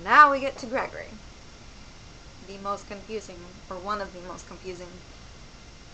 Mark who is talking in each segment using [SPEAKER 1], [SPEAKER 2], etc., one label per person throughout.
[SPEAKER 1] now we get to Gregory. The most confusing, or one of the most confusing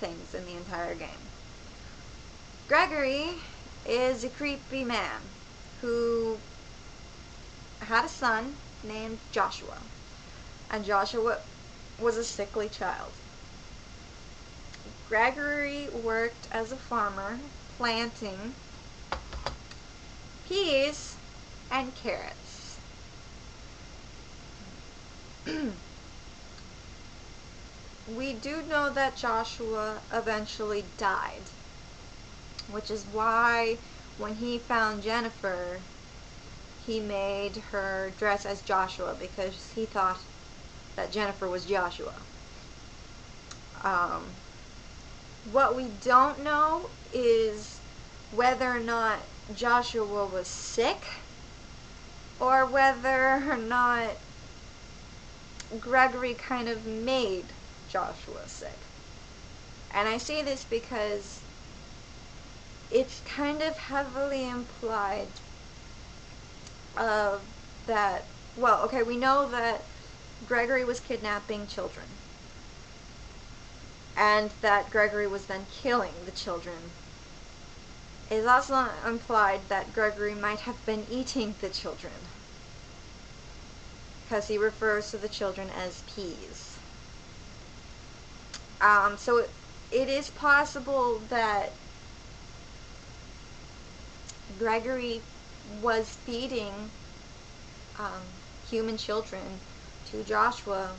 [SPEAKER 1] things in the entire game. Gregory is a creepy man who had a son named Joshua, and Joshua was a sickly child. Gregory worked as a farmer, planting peas and carrots. We do know that Joshua eventually died, which is why when he found Jennifer, he made her dress as Joshua, because he thought that Jennifer was Joshua. What we don't know is whether or not Joshua was sick, or whether or not Gregory kind of made Joshua sick. And I say this because it's kind of heavily implied that, well, okay, we know that Gregory was kidnapping children, and that Gregory was then killing the children. It is also implied that Gregory might have been eating the children, because he refers to the children as peas. So it is possible that Gregory was feeding human children to Joshua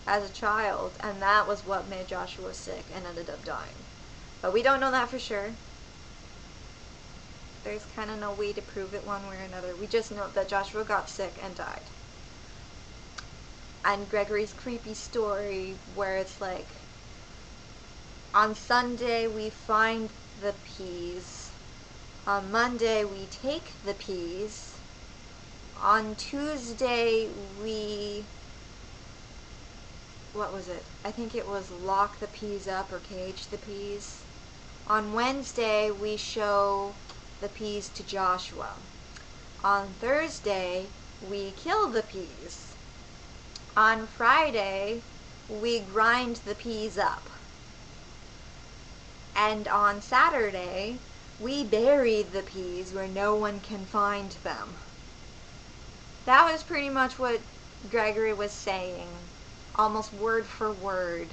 [SPEAKER 1] as a child, and that was what made Joshua sick and ended up dying. But we don't know that for sure. There's kind of no way to prove it one way or another. We just know that Joshua got sick and died. And Gregory's creepy story where it's like, on Sunday we find the peas, on Monday we take the peas, on Tuesday we, what was it? I think it was lock the peas up or cage the peas. On Wednesday we show the peas to Joshua. On Thursday we kill the peas. On Friday we grind the peas up. And on Saturday we bury the peas where no one can find them. That was pretty much what Gregory was saying, almost word for word,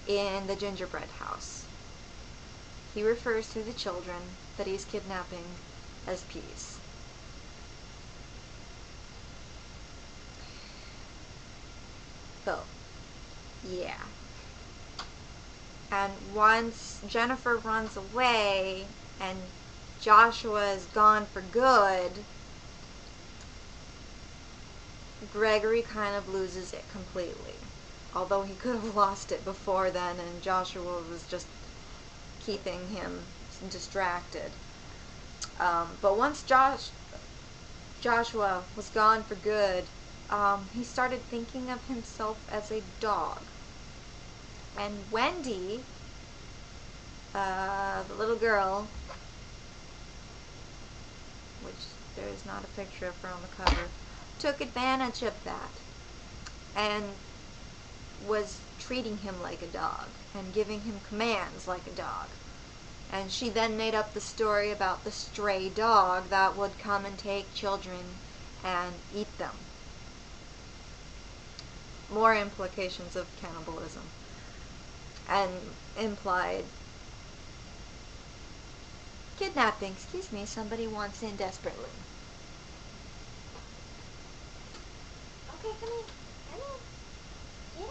[SPEAKER 1] in the gingerbread house. He refers to the children that he's kidnapping as peas. So, yeah. And once Jennifer runs away and Joshua is gone for good, Gregory kind of loses it completely. Although he could have lost it before then, and Joshua was just keeping him distracted. But once Joshua was gone for good, he started thinking of himself as a dog. And Wendy, the little girl, which there is not a picture of her on the cover, took advantage of that and was treating him like a dog and giving him commands like a dog. And she then made up the story about the stray dog that would come and take children and eat them. More implications of cannibalism. And implied kidnapping. Excuse me, somebody wants in desperately. Okay, come in. Come in. Get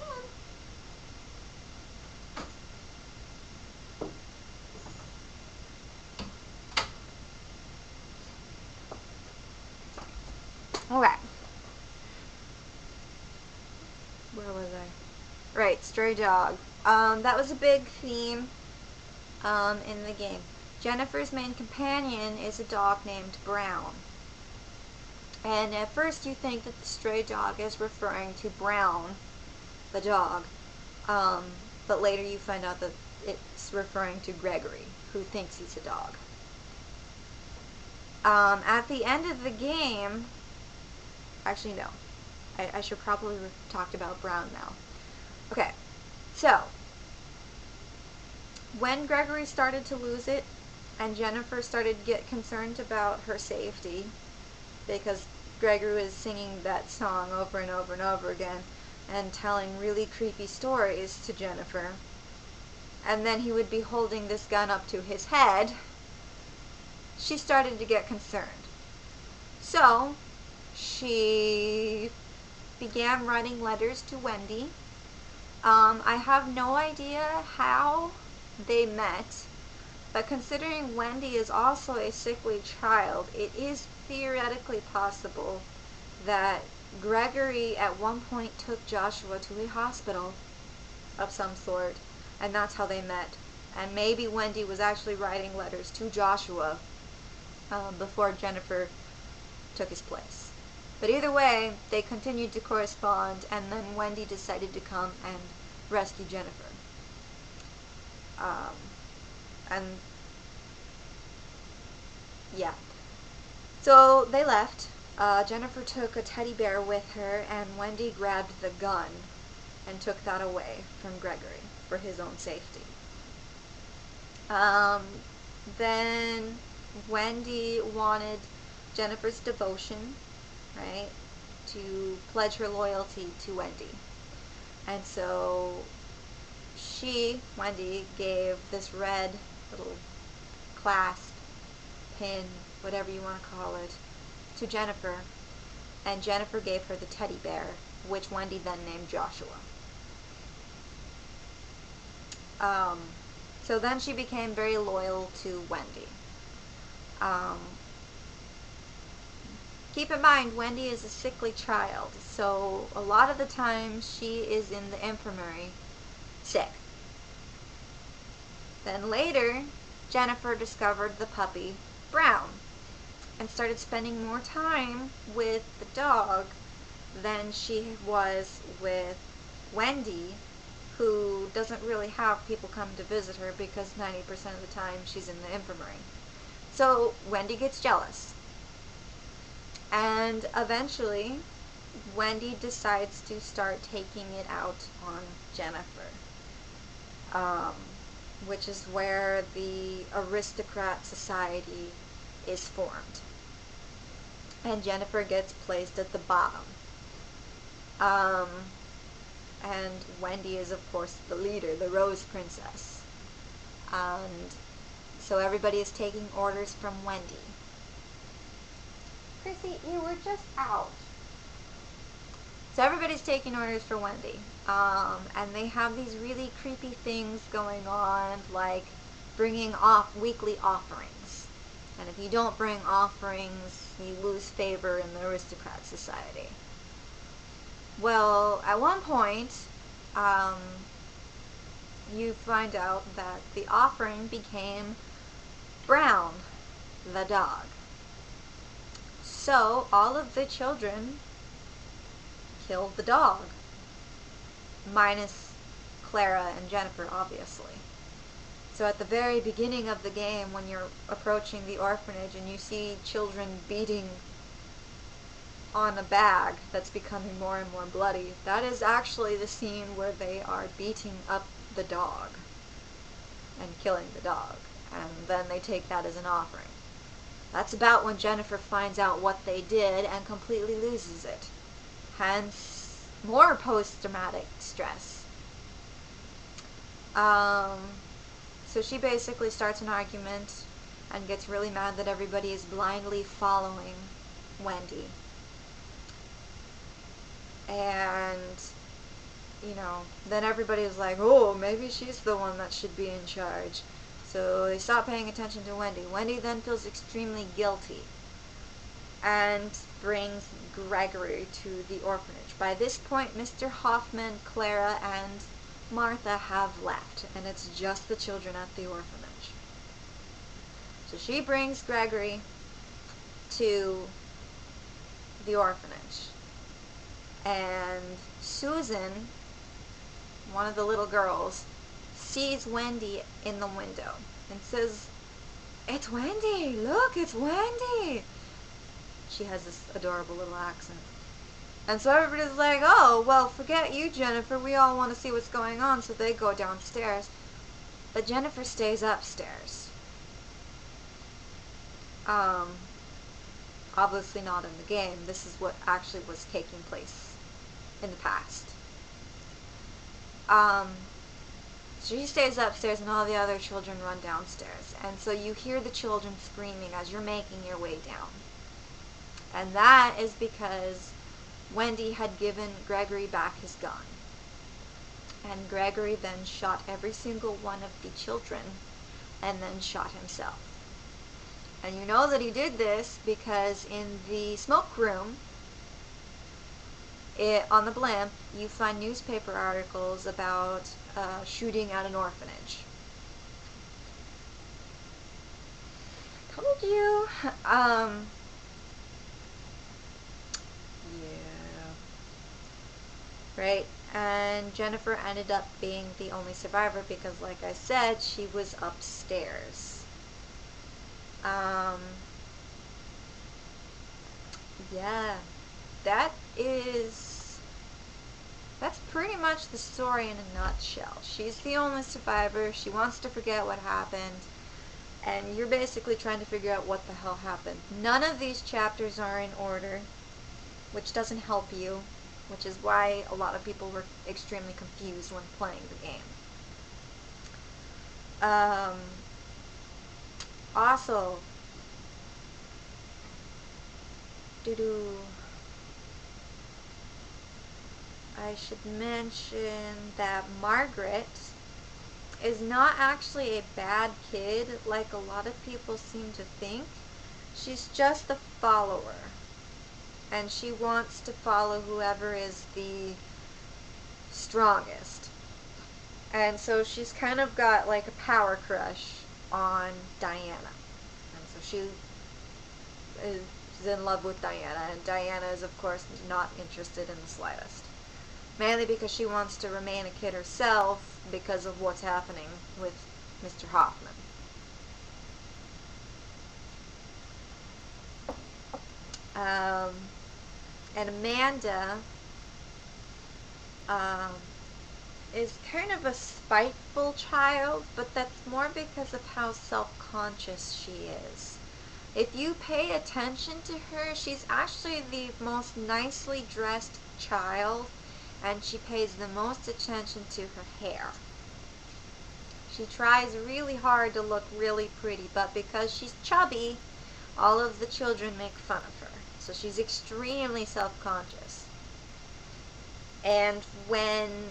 [SPEAKER 1] in. Okay. Where was I? Right, stray dog. That was a big theme in the game. Jennifer's main companion is a dog named Brown. And at first you think that the stray dog is referring to Brown, the dog. But later you find out that it's referring to Gregory, who thinks he's a dog. At the end of the game, actually no, I should probably have talked about Brown now. Okay, so when Gregory started to lose it and Jennifer started to get concerned about her safety because Gregory was singing that song over and over and over again and telling really creepy stories to Jennifer, and then he would be holding this gun up to his head, she started to get concerned. So she began writing letters to Wendy. I have no idea how they met, but considering Wendy is also a sickly child, it is theoretically possible that Gregory at one point took Joshua to a hospital of some sort, and that's how they met. And maybe Wendy was actually writing letters to Joshua before Jennifer took his place. But either way, they continued to correspond, and then Wendy decided to come and rescue Jennifer. And yeah. So they left. Jennifer took a teddy bear with her, and Wendy grabbed the gun and took that away from Gregory for his own safety. Then Wendy wanted Jennifer's devotion, right, to pledge her loyalty to Wendy. And so Wendy, gave this red little clasp, pin, whatever you want to call it, to Jennifer, and Jennifer gave her the teddy bear, which Wendy then named Joshua. So then she became very loyal to Wendy. Keep in mind, Wendy is a sickly child, so a lot of the time she is in the infirmary sick. Then later, Jennifer discovered the puppy, Brown, and started spending more time with the dog than she was with Wendy, who doesn't really have people come to visit her because 90% of the time she's in the infirmary. So Wendy gets jealous. And eventually, Wendy decides to start taking it out on Jennifer, which is where the aristocrat society is formed. And Jennifer gets placed at the bottom. And Wendy is, of course, the leader, the Rose Princess. And so everybody is taking orders from Wendy. Chrissy, you were just out. So everybody's taking orders for Wendy. And they have these really creepy things going on, like bringing off weekly offerings. And if you don't bring offerings, you lose favor in the aristocrat society. Well, at one point, you find out that the offering became Brown, the dog. So all of the children killed the dog, minus Clara and Jennifer, obviously. So at the very beginning of the game, when you're approaching the orphanage and you see children beating on a bag that's becoming more and more bloody, that is actually the scene where they are beating up the dog and killing the dog, and then they take that as an offering. That's about when Jennifer finds out what they did and completely loses it. Hence, more post-traumatic stress. So she basically starts an argument and gets really mad that everybody is blindly following Wendy. And, then everybody is like, oh, maybe she's the one that should be in charge. So they stop paying attention to Wendy. Wendy then feels extremely guilty and brings Gregory to the orphanage. By this point, Mr. Hoffman, Clara, and Martha have left, and it's just the children at the orphanage. So she brings Gregory to the orphanage. And Susan, one of the little girls, sees Wendy in the window and says, "It's Wendy! Look, it's Wendy!" She has this adorable little accent. And so everybody's like, oh, well, forget you, Jennifer. We all want to see what's going on, so they go downstairs. But Jennifer stays upstairs. Obviously not in the game. This is what actually was taking place in the past. She stays upstairs and all the other children run downstairs. And so you hear the children screaming as you're making your way down. And that is because Wendy had given Gregory back his gun. And Gregory then shot every single one of the children and then shot himself. And you know that he did this because in the smoke room, on the blimp, you find newspaper articles about shooting at an orphanage. Told you. Yeah. Right? And Jennifer ended up being the only survivor because, like I said, she was upstairs. Yeah. That's pretty much the story in a nutshell. She's the only survivor. She wants to forget what happened. And you're basically trying to figure out what the hell happened. None of these chapters are in order, which doesn't help you, which is why a lot of people were extremely confused when playing the game. Also, I should mention that Margaret is not actually a bad kid like a lot of people seem to think. She's just a follower. And she wants to follow whoever is the strongest. And so she's kind of got like a power crush on Diana. And so she is in love with Diana. And Diana is, of course, not interested in the slightest. Mainly because she wants to remain a kid herself because of what's happening with Mr. Hoffman. And Amanda is kind of a spiteful child, but that's more because of how self-conscious she is. If you pay attention to her, she's actually the most nicely dressed child, and she pays the most attention to her hair. She tries really hard to look really pretty, but because she's chubby, all of the children make fun of her. So she's extremely self-conscious. And when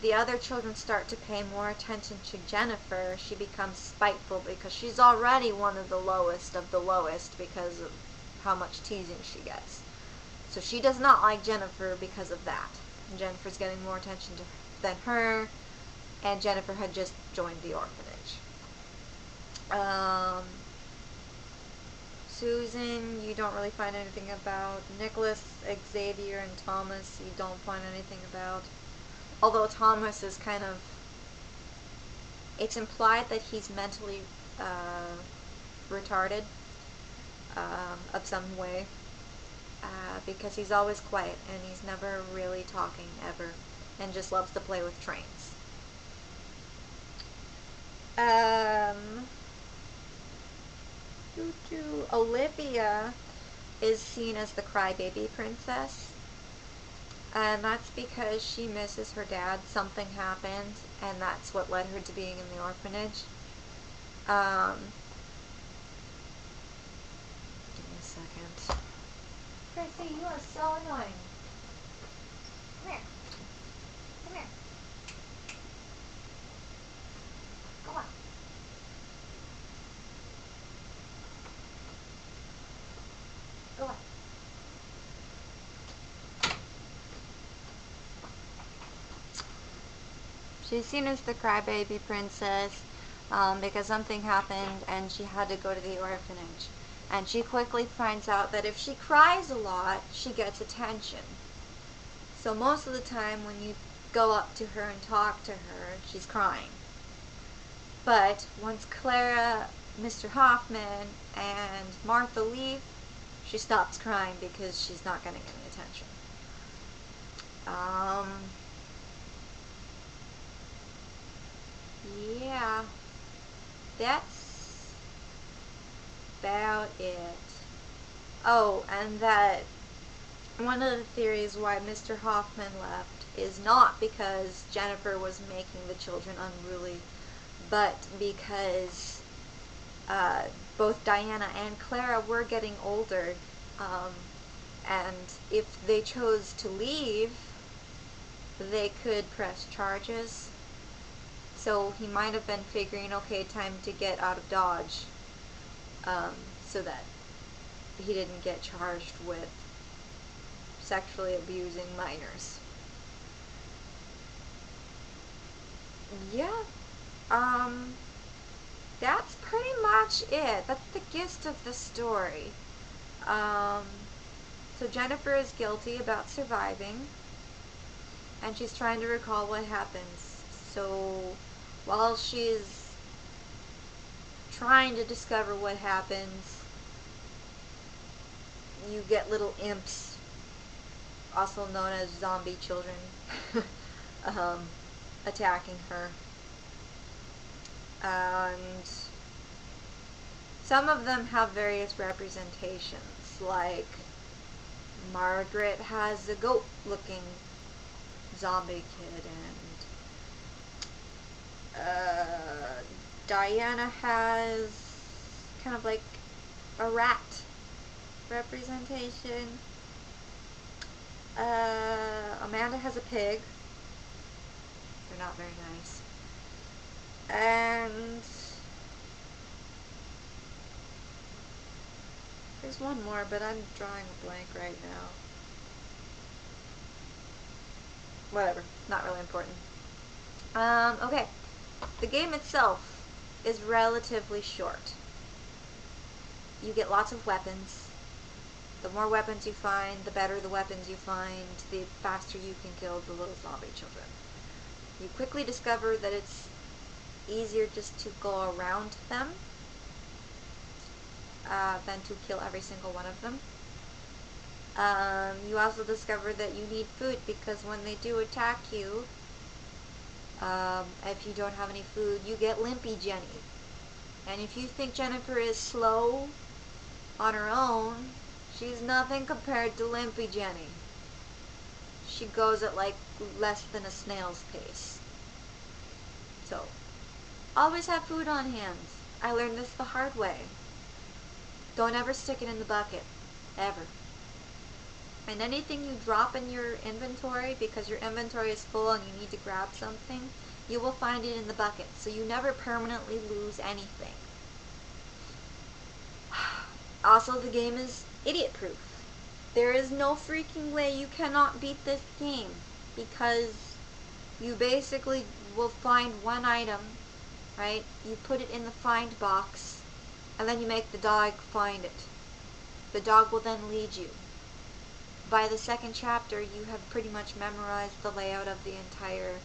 [SPEAKER 1] the other children start to pay more attention to Jennifer, she becomes spiteful because she's already one of the lowest because of how much teasing she gets. So she does not like Jennifer because of that. And Jennifer's getting more attention than her, and Jennifer had just joined the orphanage. Susan, you don't really find anything about. Nicholas, Xavier, and Thomas, you don't find anything about. Although Thomas is kind of... It's implied that he's mentally retarded of some way. Because he's always quiet, and he's never really talking, ever. And just loves to play with trains. Olivia is seen as the crybaby princess, and that's because she misses her dad. Something happened, and that's what led her to being in the orphanage. Give me a second. Chrissy, you are so annoying. Come here. Come here. Come on. Go on. She's seen as the crybaby princess because something happened and she had to go to the orphanage. And she quickly finds out that if she cries a lot, she gets attention. So most of the time when you go up to her and talk to her, she's crying. But once Clara, Mr. Hoffman, and Martha leave, she stops crying because she's not getting any attention. Um, yeah, that's about it. Oh, and that one of the theories why Mr. Hoffman left is not because Jennifer was making the children unruly, but because uh, both Diana and Clara were getting older, um, and if they chose to leave, they could press charges. So he might have been figuring, okay, time to get out of Dodge, so that he didn't get charged with sexually abusing minors. Yeah, um, that's pretty much it. That's the gist of the story. Um, so Jennifer is guilty about surviving, and she's trying to recall what happens. So while she's trying to discover what happens, you get little imps, also known as zombie children, um, attacking her. And some of them have various representations, like Margaret has a goat-looking zombie kid, and Diana has kind of like a rat representation. Amanda has a pig. They're not very nice. And there's one more, but I'm drawing a blank right now. Whatever, not really important. Okay. The game itself is relatively short. You get lots of weapons. The more weapons you find, the better the weapons you find, the faster you can kill the little zombie children. You quickly discover that it's easier just to go around them than to kill every single one of them. You also discover that you need food because when they do attack you, if you don't have any food, you get Limpy Jenny. And if you think Jennifer is slow on her own, she's nothing compared to Limpy Jenny. She goes at like less than a snail's pace. So, always have food on hand. I learned this the hard way. Don't ever stick it in the bucket. Ever. And anything you drop in your inventory because your inventory is full and you need to grab something, you will find it in the bucket. So you never permanently lose anything. Also, the game is idiot-proof. There is no freaking way you cannot beat this game because you basically will find one item, right? You put it in the find box and then you make the dog find it. The dog will then lead you. By the second chapter, you have pretty much memorized the layout of the entire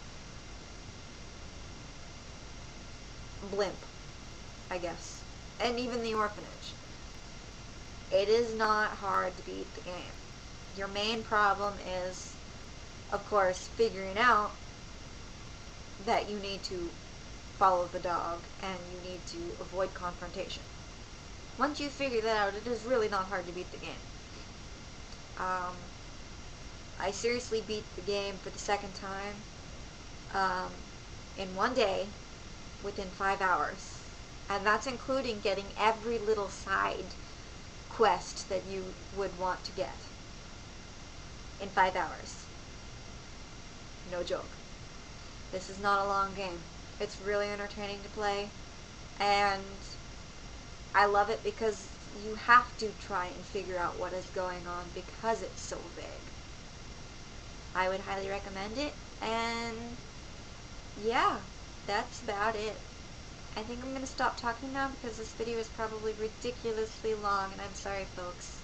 [SPEAKER 1] blimp, I guess. And even the orphanage. It is not hard to beat the game. Your main problem is, of course, figuring out that you need to follow the dog and you need to avoid confrontation. Once you figure that out, it is really not hard to beat the game. I seriously beat the game for the second time in one day within 5 hours. And that's including getting every little side quest that you would want to get in 5 hours. No joke. This is not a long game. It's really entertaining to play, and I love it because you have to try and figure out what is going on because it's so big. I would highly recommend it, and yeah, that's about it. I think I'm going to stop talking now because this video is probably ridiculously long, and I'm sorry, folks.